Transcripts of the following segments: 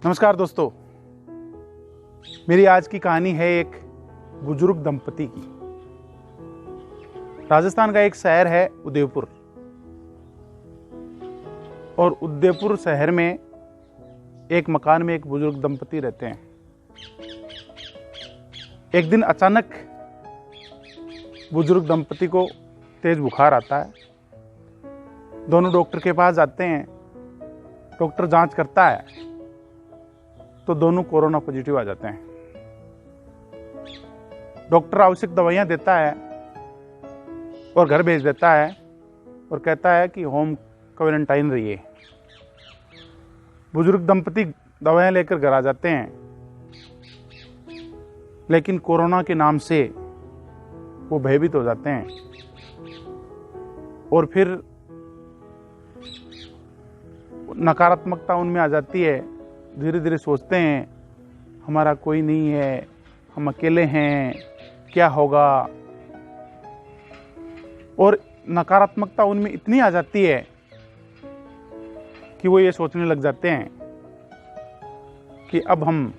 नमस्कार दोस्तों, मेरी आज की कहानी है एक बुजुर्ग दंपति की। राजस्थान का एक शहर है उदयपुर, और उदयपुर शहर में एक मकान में एक बुजुर्ग दंपति रहते हैं। एक दिन अचानक बुजुर्ग दंपति को तेज बुखार आता है। दोनों डॉक्टर के पास जाते हैं। डॉक्टर जांच करता है तो दोनों कोरोना पॉजिटिव आ जाते हैं। डॉक्टर आवश्यक दवाइयां देता है और घर भेज देता है और कहता है कि होम क्वारंटाइन रहिए। बुजुर्ग दंपति दवाइयां लेकर घर आ जाते हैं, लेकिन कोरोना के नाम से वो भयभीत हो जाते हैं और फिर नकारात्मकता उनमें आ जाती है। धीरे धीरे सोचते हैं हमारा कोई नहीं है, हम अकेले हैं, क्या होगा। और नकारात्मकता उनमें इतनी आ जाती है कि वो ये सोचने लग जाते हैं कि अब हम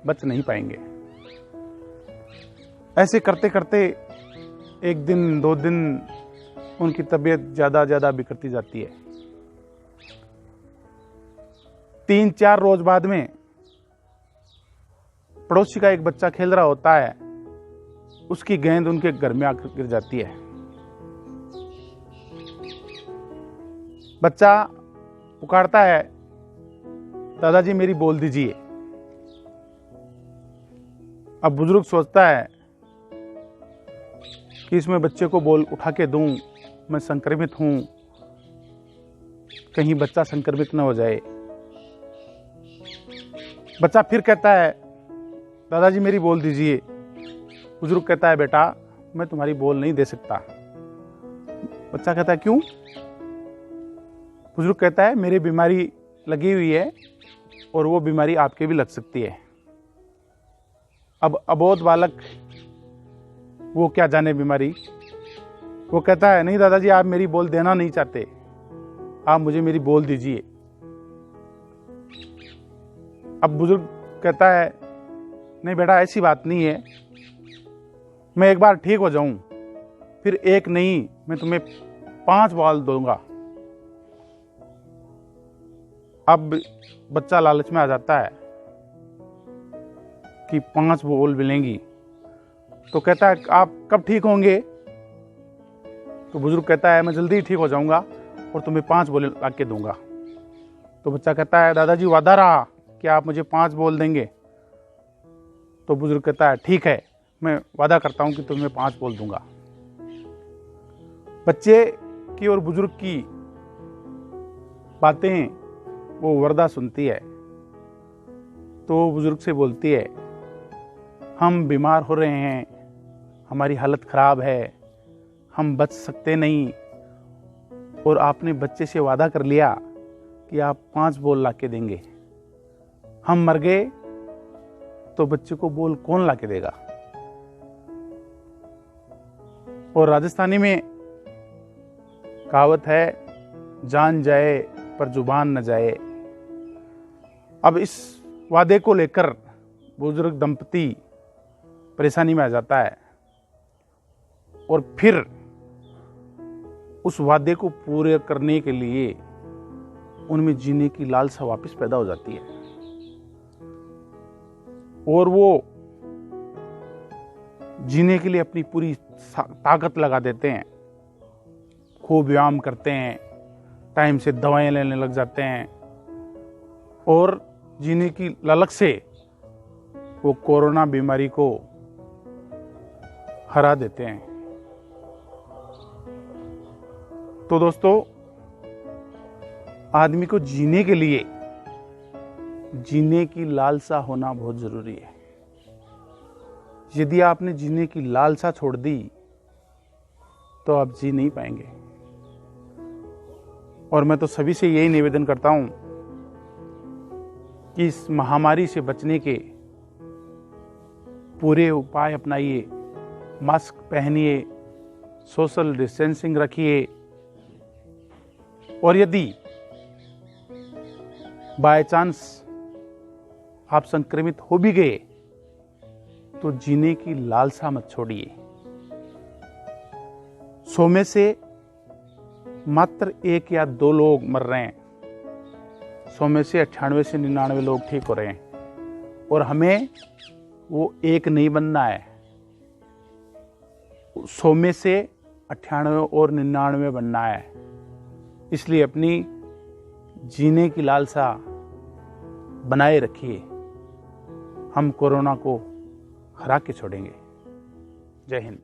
बच नहीं पाएंगे। ऐसे करते करते एक दिन 2 दिन उनकी तबीयत ज़्यादा बिगड़ती जाती है। 3-4 रोज बाद में पड़ोसी का एक बच्चा खेल रहा होता है, उसकी गेंद उनके घर में आकर गिर जाती है। बच्चा पुकारता है, दादाजी मेरी बॉल दीजिए। अब बुजुर्ग सोचता है कि इसमें बच्चे को बॉल उठा के दूं, मैं संक्रमित हूं, कहीं बच्चा संक्रमित न हो जाए। बच्चा फिर कहता है, दादाजी मेरी बॉल दीजिए। बुजुर्ग कहता है, बेटा मैं तुम्हारी बॉल नहीं दे सकता। बच्चा कहता है, क्यों? बुजुर्ग कहता है, मेरी बीमारी लगी हुई है और वो बीमारी आपके भी लग सकती है। अब अबोध बालक वो क्या जाने बीमारी। वो कहता है, नहीं दादाजी आप मेरी बॉल देना नहीं चाहते, आप मुझे मेरी बॉल दीजिए। अब बुजुर्ग कहता है, नहीं बेटा ऐसी बात नहीं है, मैं एक बार ठीक हो जाऊं फिर एक नहीं मैं तुम्हें 5 बॉल दूंगा। अब बच्चा लालच में आ जाता है कि 5 बॉल मिलेंगी, तो कहता है आप कब ठीक होंगे? तो बुजुर्ग कहता है, मैं जल्दी ठीक हो जाऊंगा और तुम्हें 5 बॉल ला के दूंगा। तो बच्चा कहता है, दादाजी वादा रहा कि आप मुझे 5 बॉल देंगे। तो बुजुर्ग कहता है, ठीक है मैं वादा करता हूं कि तुम्हें 5 बॉल दूंगा। बच्चे की और बुजुर्ग की बातें वो वरदा सुनती है, तो वो बुजुर्ग से बोलती है, हम बीमार हो रहे हैं, हमारी हालत खराब है, हम बच सकते नहीं, और आपने बच्चे से वादा कर लिया कि आप 5 बॉल ला के देंगे। हम मर गए तो बच्चे को बॉल कौन ला के देगा? और राजस्थानी में कहावत है, जान जाए पर जुबान न जाए। अब इस वादे को लेकर बुजुर्ग दंपति परेशानी में आ जाता है और फिर उस वादे को पूरे करने के लिए उनमें जीने की लालसा वापस पैदा हो जाती है और वो जीने के लिए अपनी पूरी ताकत लगा देते हैं। खूब व्यायाम करते हैं, टाइम से दवाएं लेने लग जाते हैं और जीने की ललक से वो कोरोना बीमारी को हरा देते हैं। तो दोस्तों, आदमी को जीने के लिए जीने की लालसा होना बहुत जरूरी है। यदि आपने जीने की लालसा छोड़ दी तो आप जी नहीं पाएंगे। और मैं तो सभी से यही निवेदन करता हूं कि इस महामारी से बचने के पूरे उपाय अपनाइए। मास्क पहनिए, सोशल डिस्टेंसिंग रखिए, और यदि बाय चांस आप संक्रमित हो भी गए तो जीने की लालसा मत छोड़िए। 100 में से मात्र 1 या 2 लोग मर रहे हैं, 100 में से 98 से 99 लोग ठीक हो रहे हैं और हमें वो 1 नहीं बनना है, 100 में से 98 और 99 बनना है। इसलिए अपनी जीने की लालसा बनाए रखिए। हम कोरोना को हरा के छोड़ेंगे। जय हिंद।